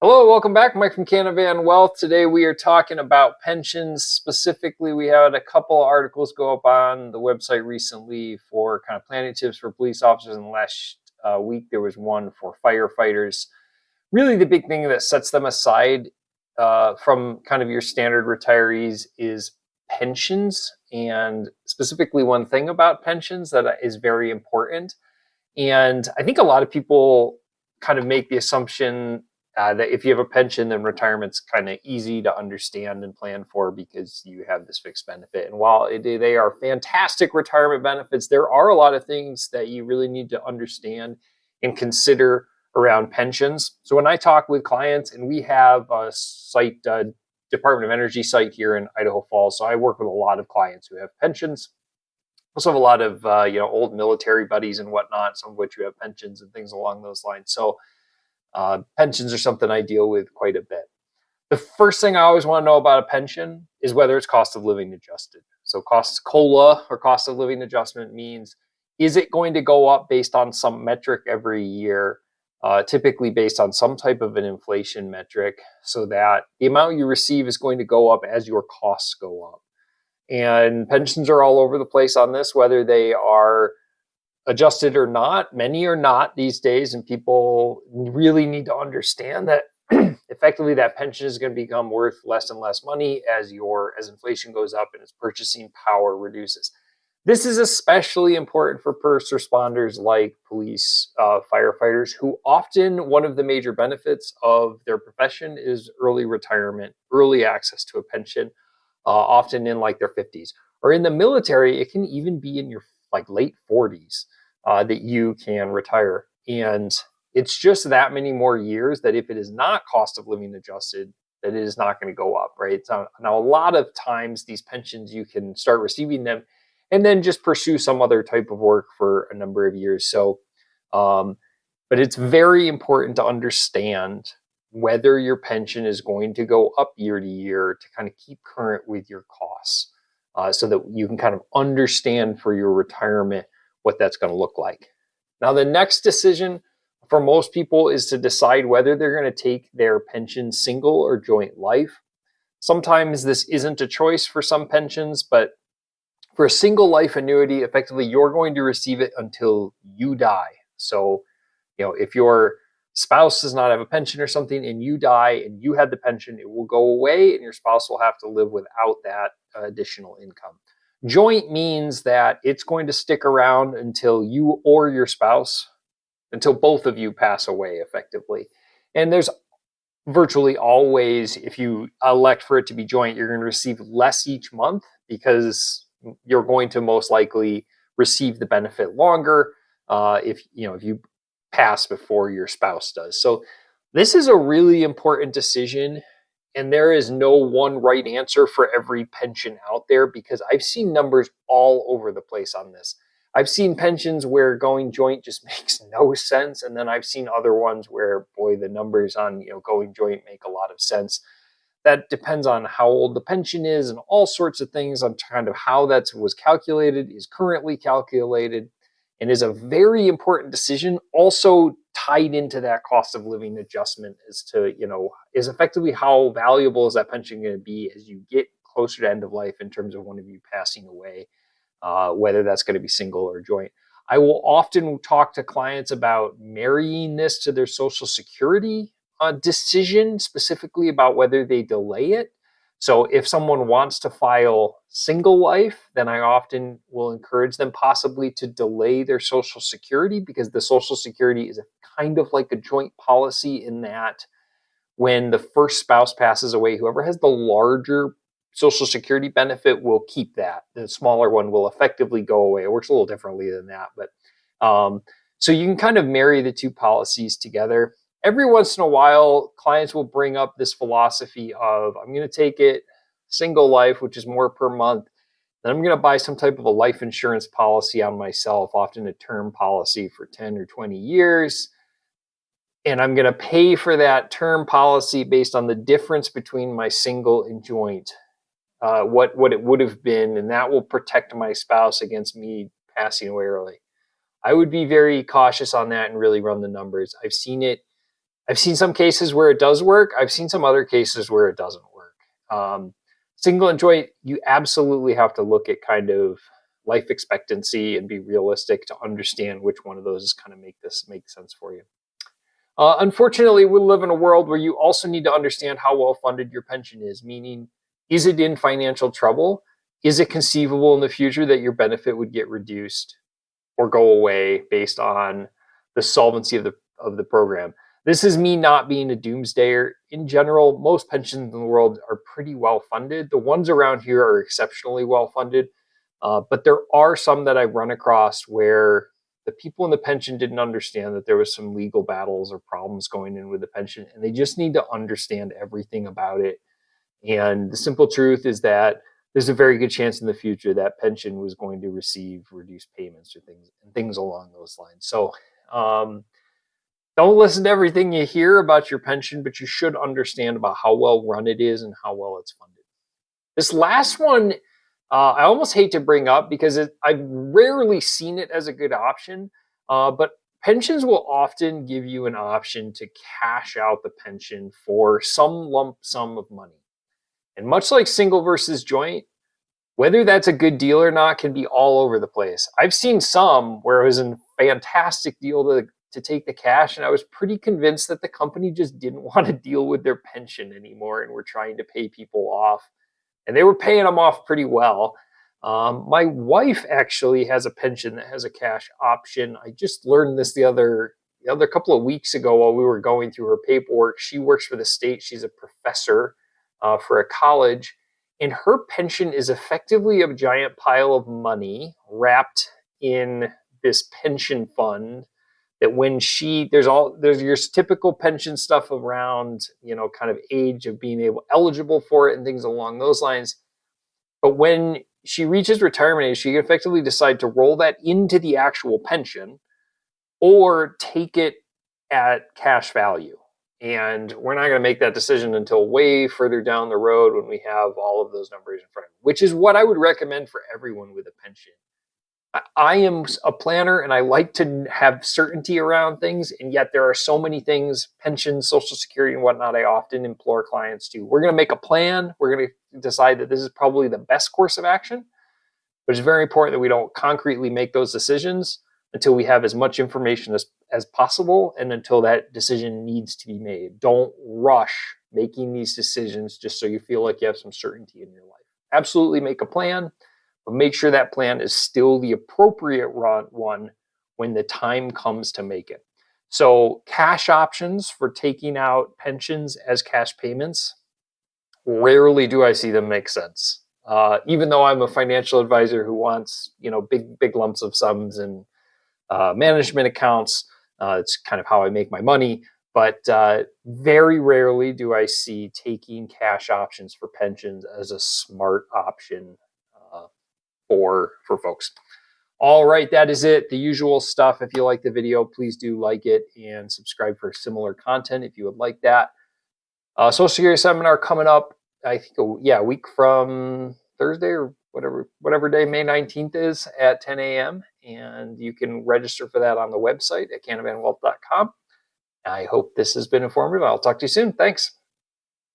Hello, welcome back. Mike from Canavan Wealth. Today we are talking about pensions. Specifically, we had a couple of articles go up on the website recently for kind of planning tips for police officers. And last week there was one for firefighters. Really, the big thing that sets them aside from kind of your standard retirees is pensions. And specifically, one thing about pensions that is very important. And I think a lot of people kind of make the assumption that if you have a pension, then retirement's kind of easy to understand and plan for because you have this fixed benefit. And while they are fantastic retirement benefits, there are a lot of things that you really need to understand and consider around pensions. So when I talk with clients, and we have a site, Department of Energy site here in Idaho Falls, so I work with a lot of clients who have pensions. Also have a lot of old military buddies and whatnot, some of which who have pensions and things along those lines. So pensions are something I deal with quite a bit. The first thing I always want to know about a pension is whether it's cost of living adjusted. So COLA or cost of living adjustment means, is it going to go up based on some metric every year, typically based on some type of an inflation metric, so that the amount you receive is going to go up as your costs go up. And pensions are all over the place on this, whether they are adjusted or not. Many are not these days, and people really need to understand that effectively that pension is going to become worth less and less money as inflation goes up and its purchasing power reduces. This is especially important for first responders like police, firefighters, who often one of the major benefits of their profession is early retirement, early access to a pension, often in like their 50s. Or in the military, it can even be in your late 40s that you can retire. And it's just that many more years that if it is not cost of living adjusted, that it is not going to go up, right? So now a lot of times these pensions, you can start receiving them and then just pursue some other type of work for a number of years. So, but it's very important to understand whether your pension is going to go up year to year to kind of keep current with your costs, so that you can kind of understand for your retirement what that's going to look like. Now, the next decision for most people is to decide whether they're going to take their pension single or joint life. Sometimes this isn't a choice for some pensions, but for a single life annuity, effectively, you're going to receive it until you die. So, if your spouse does not have a pension or something and you die and you had the pension, it will go away and your spouse will have to live without that additional income. Joint means that it's going to stick around until you or your spouse, until both of you pass away effectively. And there's virtually always, if you elect for it to be joint, you're going to receive less each month because you're going to most likely receive the benefit longer if you pass before your spouse does. So this is a really important decision, and there is no one right answer for every pension out there because I've seen numbers all over the place on this. I've seen pensions where going joint just makes no sense, and then I've seen other ones where, boy, the numbers on going joint make a lot of sense. That depends on how old the pension is and all sorts of things on kind of how that was calculated, is currently calculated, and is a very important decision. Also tied into that cost of living adjustment as to, is effectively how valuable is that pension going to be as you get closer to end of life in terms of one of you passing away, whether that's going to be single or joint. I will often talk to clients about marrying this to their Social Security decision, specifically about whether they delay it. So if someone wants to file single life, then I often will encourage them possibly to delay their Social Security, because the Social Security is kind of like a joint policy in that when the first spouse passes away, whoever has the larger Social Security benefit will keep that. The smaller one will effectively go away. It works a little differently than that. But so you can kind of marry the two policies together. Every once in a while, clients will bring up this philosophy of, I'm going to take it single life, which is more per month. Then I'm going to buy some type of a life insurance policy on myself, often a term policy for 10 or 20 years. And I'm going to pay for that term policy based on the difference between my single and joint, what it would have been. And that will protect my spouse against me passing away early. I would be very cautious on that and really run the numbers. I've seen it I've seen some cases where it does work. I've seen some other cases where it doesn't work. Single and joint, you absolutely have to look at kind of life expectancy and be realistic to understand which one of those is kind of make sense for you. Unfortunately, we live in a world where you also need to understand how well funded your pension is, meaning, is it in financial trouble? Is it conceivable in the future that your benefit would get reduced or go away based on the solvency of the program? This is me not being a doomsdayer. In general, most pensions in the world are pretty well funded. The ones around here are exceptionally well funded, but there are some that I've run across where the people in the pension didn't understand that there was some legal battles or problems going in with the pension, and they just need to understand everything about it. And the simple truth is that there's a very good chance in the future that pension was going to receive reduced payments or things along those lines. So don't listen to everything you hear about your pension, but you should understand about how well run it is and how well it's funded. This last one, I almost hate to bring up because I've rarely seen it as a good option, but pensions will often give you an option to cash out the pension for some lump sum of money. And much like single versus joint, whether that's a good deal or not can be all over the place. I've seen some where it was a fantastic deal to take the cash, and I was pretty convinced that the company just didn't want to deal with their pension anymore and were trying to pay people off. And they were paying them off pretty well. My wife actually has a pension that has a cash option. I just learned this the other couple of weeks ago while we were going through her paperwork. She works for the state. She's a professor for a college, and her pension is effectively a giant pile of money wrapped in this pension fund. That when there's your typical pension stuff around, kind of age of being eligible for it and things along those lines. But when she reaches retirement age, she can effectively decide to roll that into the actual pension or take it at cash value. And we're not going to make that decision until way further down the road when we have all of those numbers in front of me, which is what I would recommend for everyone with a pension. I am a planner and I like to have certainty around things. And yet there are so many things, pensions, Social Security and whatnot, I often implore clients to, we're going to make a plan. We're going to decide that this is probably the best course of action. But it's very important that we don't concretely make those decisions until we have as much information as possible and until that decision needs to be made. Don't rush making these decisions just so you feel like you have some certainty in your life. Absolutely make a plan, but make sure that plan is still the appropriate one when the time comes to make it. So cash options for taking out pensions as cash payments, rarely do I see them make sense. Even though I'm a financial advisor who wants, big lumps of sums and management accounts, it's kind of how I make my money. But very rarely do I see taking cash options for pensions as a smart option for folks. All right, that is it. The usual stuff. If you like the video, please do like it and subscribe for similar content if you would like that. Social Security seminar coming up, I think, a week from Thursday or whatever day May 19th is at 10 a.m. And you can register for that on the website at canavanwealth.com. I hope this has been informative. I'll talk to you soon. Thanks.